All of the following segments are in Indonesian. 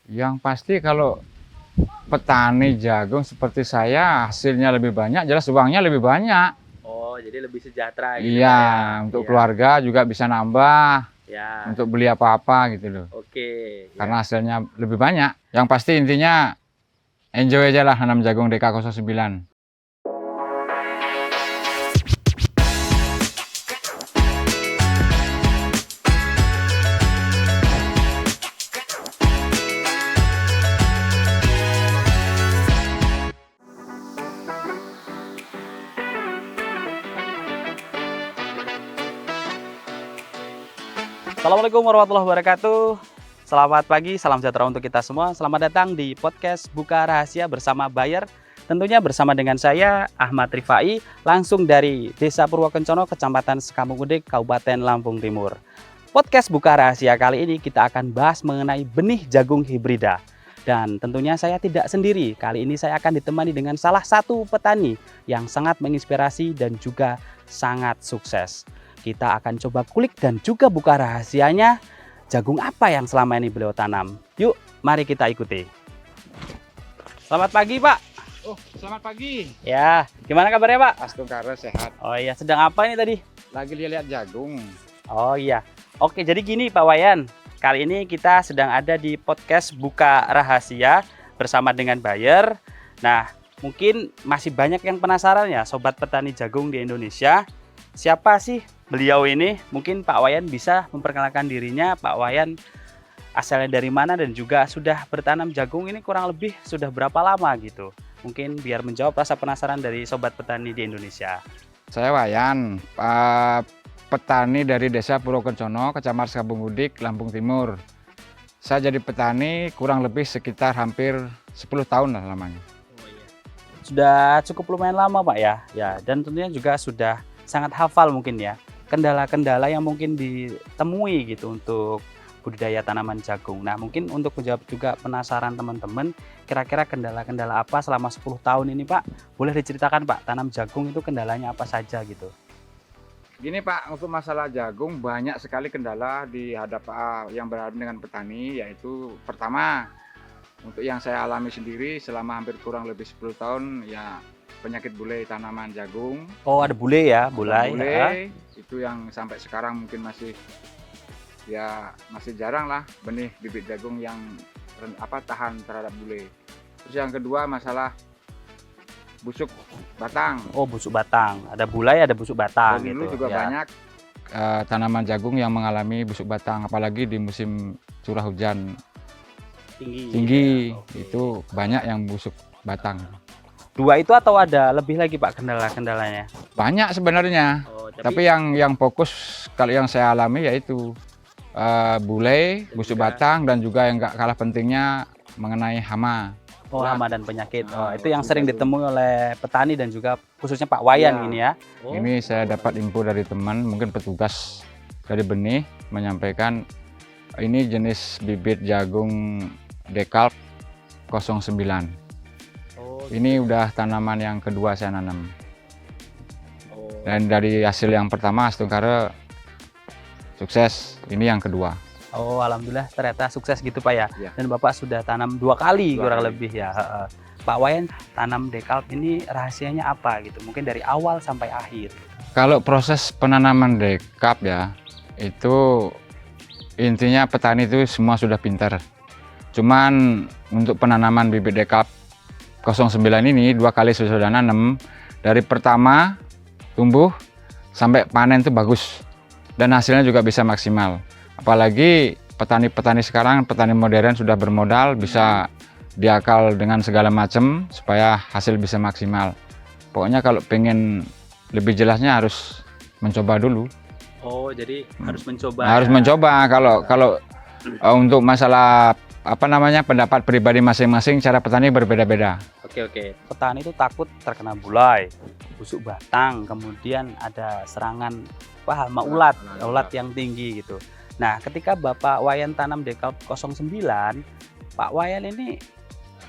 Yang pasti kalau petani jagung seperti saya hasilnya lebih banyak, jelas uangnya lebih banyak. Oh, jadi lebih sejahtera gitu Iya, Pak ya. untuk Iya. keluarga juga bisa nambah, Ya. untuk beli apa-apa gitu loh. Oke, Karena ya. hasilnya lebih banyak. Yang pasti intinya enjoy aja lah nanam jagung DK09. Assalamualaikum warahmatullahi wabarakatuh. Selamat pagi, salam sejahtera untuk kita semua. Selamat datang di podcast Buka Rahasia bersama Bayer. Tentunya bersama dengan saya, Ahmad Rifai, langsung dari Desa Purwokencono, Kecamatan Sekampung Kabupaten Lampung Timur. Podcast Buka Rahasia kali ini kita akan bahas mengenai benih jagung hibrida. Dan tentunya saya tidak sendiri, kali ini saya akan ditemani dengan salah satu petani yang sangat menginspirasi dan juga sangat sukses. Kita akan coba kulik dan juga buka rahasianya jagung apa yang selama ini beliau tanam. Yuk, mari kita ikuti. Selamat pagi, Pak. Oh, selamat pagi. Ya, gimana kabarnya, Pak? Astungkara sehat. Oh iya, sedang apa ini tadi? Lagi lihat jagung. Oh iya. Oke, jadi gini Pak Wayan. Kali ini kita sedang ada di podcast Buka Rahasia bersama dengan Bayer. Nah, mungkin masih banyak yang penasaran ya, sobat petani jagung di Indonesia. Siapa sih beliau ini? Mungkin Pak Wayan bisa memperkenalkan dirinya. Pak Wayan asalnya dari mana dan juga sudah bertanam jagung ini kurang lebih sudah berapa lama gitu. Mungkin biar menjawab rasa penasaran dari sobat petani di Indonesia. Saya Wayan, petani dari Desa Purwokencono, Kecamatan Sekampung Lampung Timur. Saya jadi petani kurang lebih sekitar hampir 10 tahun lah lamanya. Oh, iya. Sudah cukup lumayan lama Pak ya. Ya, dan tentunya juga sudah sangat hafal mungkin ya kendala-kendala yang mungkin ditemui gitu untuk budidaya tanaman jagung. Nah, mungkin untuk menjawab juga penasaran teman-teman, kira-kira kendala-kendala apa selama 10 tahun ini Pak? Boleh diceritakan Pak, tanam jagung itu kendalanya apa saja gitu? Gini Pak, untuk masalah jagung banyak sekali kendala yang berhadapan dengan petani, yaitu pertama, untuk yang saya alami sendiri selama hampir kurang lebih 10 tahun ya penyakit bule tanaman jagung. Oh, ada bule ya, bulai. Bule Ya. itu yang sampai sekarang mungkin masih jarang lah benih bibit jagung yang tahan terhadap bule. Terus yang kedua masalah busuk batang. Oh, busuk batang. Ada bulai, ada busuk batang Dan gitu. dulu juga Ya. banyak tanaman jagung yang mengalami busuk batang, apalagi di musim curah hujan tinggi Ya. Oke. itu banyak yang busuk batang. Dua itu atau ada lebih lagi Pak kendala-kendalanya? Banyak sebenarnya, Oh, tapi yang fokus kalau yang saya alami yaitu bule, busuk batang, dan juga yang nggak kalah pentingnya mengenai hama. Oh, hama dan penyakit. Oh, Nah, itu yang sering itu. ditemui oleh petani dan juga khususnya Pak Wayan Iya. ini ya. Ini saya dapat info dari teman, mungkin petugas dari benih menyampaikan ini jenis bibit jagung Dekalb 09. Oh, Ini udah tanaman yang kedua saya nanam. oh. Dan dari hasil yang pertama Astungkara sukses, ini yang kedua. Oh, alhamdulillah ternyata sukses gitu Pak ya. Iya. Dan Bapak sudah tanam 2 kali Dua kurang kali. lebih ya. Heeh. Pak Wayan tanam Dekalb ini rahasianya apa gitu? Mungkin dari awal sampai akhir. Kalau proses penanaman Dekalb ya, itu intinya petani itu semua sudah pintar. Cuman untuk penanaman bibit Dekalb 09 ini 2 kali sudah nanam. Dari pertama tumbuh sampai panen itu bagus. Dan hasilnya juga bisa maksimal. Apalagi petani-petani sekarang, petani modern sudah bermodal, bisa diakal dengan segala macam supaya hasil bisa maksimal. Pokoknya kalau pengen lebih jelasnya harus mencoba dulu. Oh, jadi harus mencoba. Harus ya. mencoba. Kalau untuk masalah pendapat pribadi masing-masing, cara petani berbeda-beda. Oke. Petani itu takut terkena bulai, busuk batang, kemudian ada serangan hama ulat yang tinggi gitu. Nah, ketika Bapak Wayan tanam Dekalb 09, Pak Wayan ini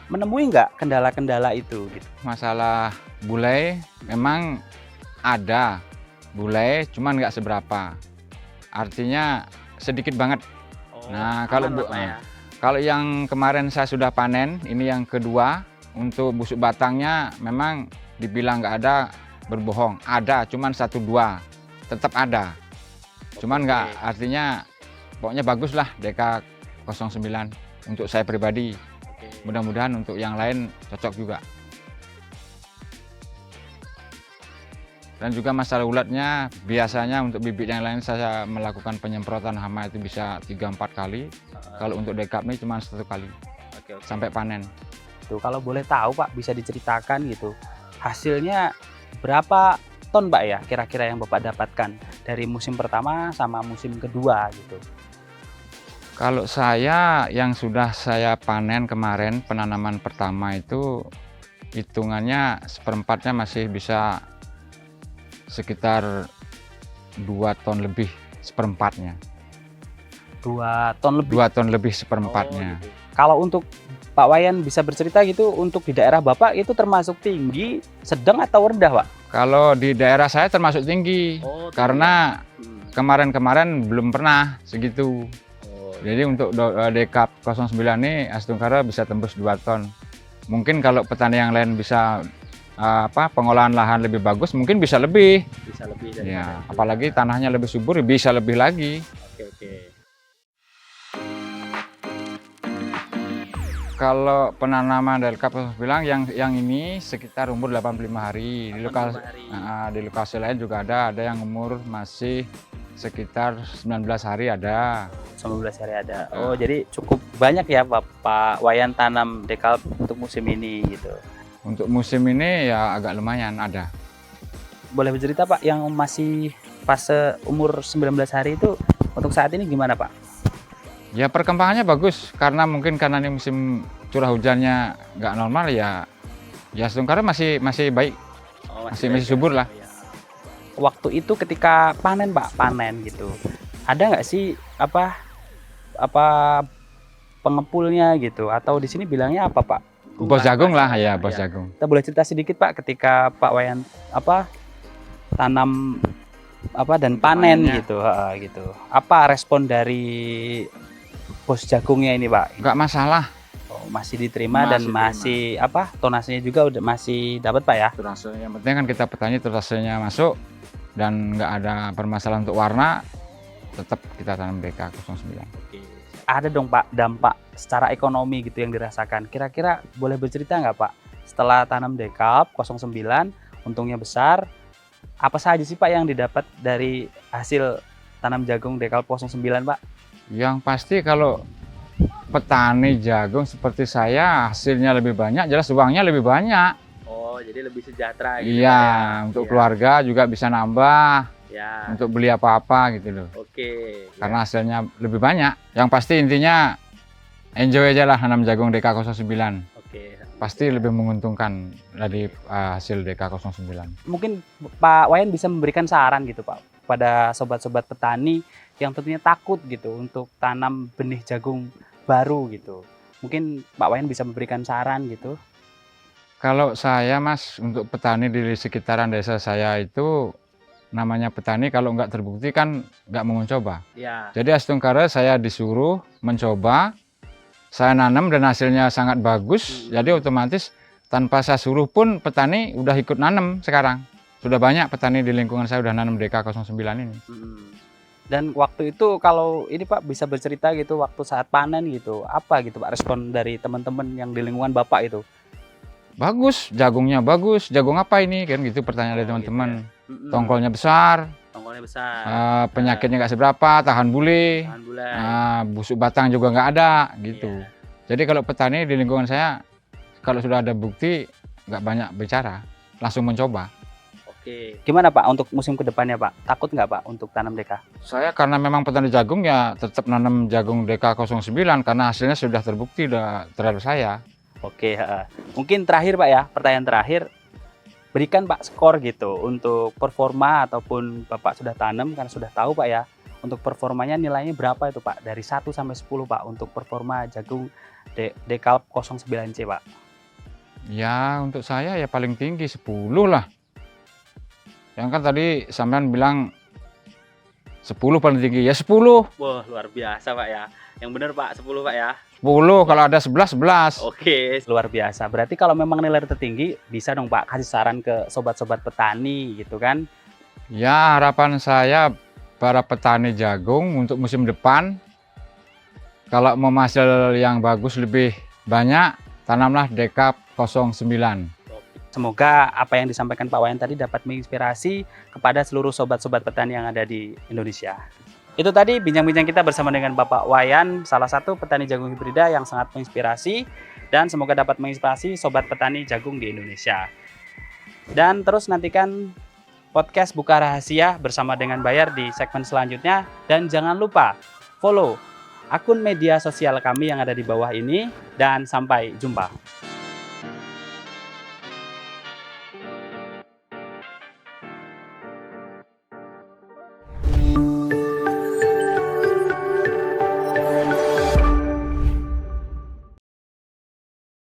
menemui nggak kendala-kendala itu gitu? Masalah bulai memang ada bulai, cuman nggak seberapa. Artinya sedikit banget. Oh, Nah, kalau aman lah, Pak ya. Kalau yang kemarin saya sudah panen, ini yang kedua. Untuk busuk batangnya memang dibilang nggak ada, berbohong. Ada, cuman 1-2. Tetap ada. Cuman nggak, artinya pokoknya bagus lah DK09 untuk saya pribadi. Mudah-mudahan untuk yang lain cocok juga. Dan juga masalah ulatnya, biasanya untuk bibit yang lain saya melakukan penyemprotan hama itu bisa 3-4 kali. Kalau untuk dekap ini cuma 1 kali sampai panen. Tuh, kalau boleh tahu Pak, bisa diceritakan gitu, hasilnya berapa ton Pak ya kira-kira yang Bapak dapatkan dari musim pertama sama musim kedua gitu? Kalau saya yang sudah saya panen kemarin, penanaman pertama itu hitungannya seperempatnya masih bisa sekitar 2 ton lebih seperempatnya. 2 ton lebih? 2 ton lebih seperempatnya. Gitu. Kalau untuk Pak Wayan bisa bercerita gitu, untuk di daerah Bapak itu termasuk tinggi, sedang atau rendah Pak? Kalau di daerah saya termasuk tinggi, karena kemarin-kemarin belum pernah segitu. Jadi untuk dekap 09 ini Astungkara bisa tembus 2 ton. Mungkin kalau petani yang lain bisa pengolahan lahan lebih bagus, mungkin bisa lebih. Bisa lebih dari Ya, apalagi tanahnya lebih subur, bisa lebih lagi. Oke. Kalau penanaman dari DK 09 yang ini sekitar umur 85 hari. Di lokasi lain juga ada yang umur masih sekitar 19 hari ada. 19 hari ada. Oh, jadi cukup banyak ya Pak Wayan tanam dekalb untuk musim ini gitu. Untuk musim ini ya agak lumayan ada. Boleh bercerita Pak, yang masih fase umur 19 hari itu untuk saat ini gimana Pak? Ya perkembangannya bagus, karena ini musim curah hujannya nggak normal ya Astungkara masih baik. Masih subur lah. Ya. Waktu itu ketika panen Pak, gitu. Ada nggak sih apa pengepulnya gitu, atau di sini bilangnya apa Pak? Bos jagung lah ya, bos jagung. Kita boleh cerita sedikit Pak ketika Pak Wayan tanam dan panen gitu. Apa respon dari bos jagungnya ini Pak? Nggak masalah. Oh, masih diterima dan masih tonasenya juga udah masih dapat Pak ya? Yang penting kan kita petani tonasenya masuk dan nggak ada permasalahan untuk warna, tetap kita tanam DK09. Oke. Ada dong Pak dampak secara ekonomi gitu yang dirasakan. Kira-kira boleh bercerita nggak Pak, setelah tanam dekap 09 untungnya besar, apa saja sih Pak yang didapat dari hasil tanam jagung dekap 09 Pak? Yang pasti kalau petani jagung seperti saya, hasilnya lebih banyak, jelas uangnya lebih banyak. Oh, jadi lebih sejahtera gitu. Iya, untuk keluarga juga bisa nambah. Ya. Untuk beli apa-apa gitu loh. Oke. Karena hasilnya lebih banyak. Yang pasti intinya enjoy aja lah nanam jagung DK09. Oke. Pasti lebih menguntungkan dari hasil DK09. Mungkin Pak Wayan bisa memberikan saran gitu Pak pada sobat-sobat petani yang tentunya takut gitu untuk tanam benih jagung baru gitu. Mungkin Pak Wayan bisa memberikan saran gitu. Kalau saya Mas, untuk petani di sekitaran desa saya itu, namanya petani kalau nggak terbukti kan nggak mau mencoba. Ya. Jadi Astungkara saya disuruh mencoba, saya nanam dan hasilnya sangat bagus. Jadi otomatis tanpa saya suruh pun petani udah ikut nanam sekarang. Sudah banyak petani di lingkungan saya udah nanam DK09 ini. Dan waktu itu kalau ini Pak bisa bercerita gitu, waktu saat panen gitu, apa gitu Pak respon dari teman-teman yang di lingkungan Bapak itu? Bagus, jagungnya bagus. Jagung apa ini? Kan gitu pertanyaan dari teman-teman. Gitu ya. Tongkolnya besar. Penyakitnya nggak seberapa, tahan bule. Busuk batang juga nggak ada gitu. Jadi kalau petani di lingkungan saya, kalau sudah ada bukti, nggak banyak bicara, langsung mencoba. Oke. Gimana Pak untuk musim kedepannya Pak? Takut nggak Pak untuk tanam DK? Saya karena memang petani jagung ya tetap nanam jagung DK09 karena hasilnya sudah terbukti terhadap saya. Oke, mungkin terakhir Pak ya, pertanyaan terakhir, berikan Pak skor gitu untuk performa ataupun Bapak sudah tanam karena sudah tahu Pak ya, untuk performanya nilainya berapa itu Pak, dari 1 sampai 10 Pak untuk performa jagung Dekalb 09C Pak? Ya untuk saya ya paling tinggi 10 lah. Yang kan tadi sampean bilang 10 paling tinggi, ya 10. Wah luar biasa Pak ya, yang benar Pak 10 Pak ya. 10, kalau ada 11, 11. Oke, luar biasa. Berarti kalau memang nilai tertinggi, bisa dong Pak kasih saran ke sobat-sobat petani gitu kan? Ya, harapan saya para petani jagung untuk musim depan, kalau mau hasil yang bagus lebih banyak, tanamlah Dekap 09. Semoga apa yang disampaikan Pak Wayan tadi dapat menginspirasi kepada seluruh sobat-sobat petani yang ada di Indonesia. Itu tadi bincang-bincang kita bersama dengan Bapak Wayan, salah satu petani jagung hibrida yang sangat menginspirasi, dan semoga dapat menginspirasi sobat petani jagung di Indonesia. Dan terus nantikan podcast Buka Rahasia bersama dengan Bayar di segmen selanjutnya, dan jangan lupa follow akun media sosial kami yang ada di bawah ini, dan sampai jumpa.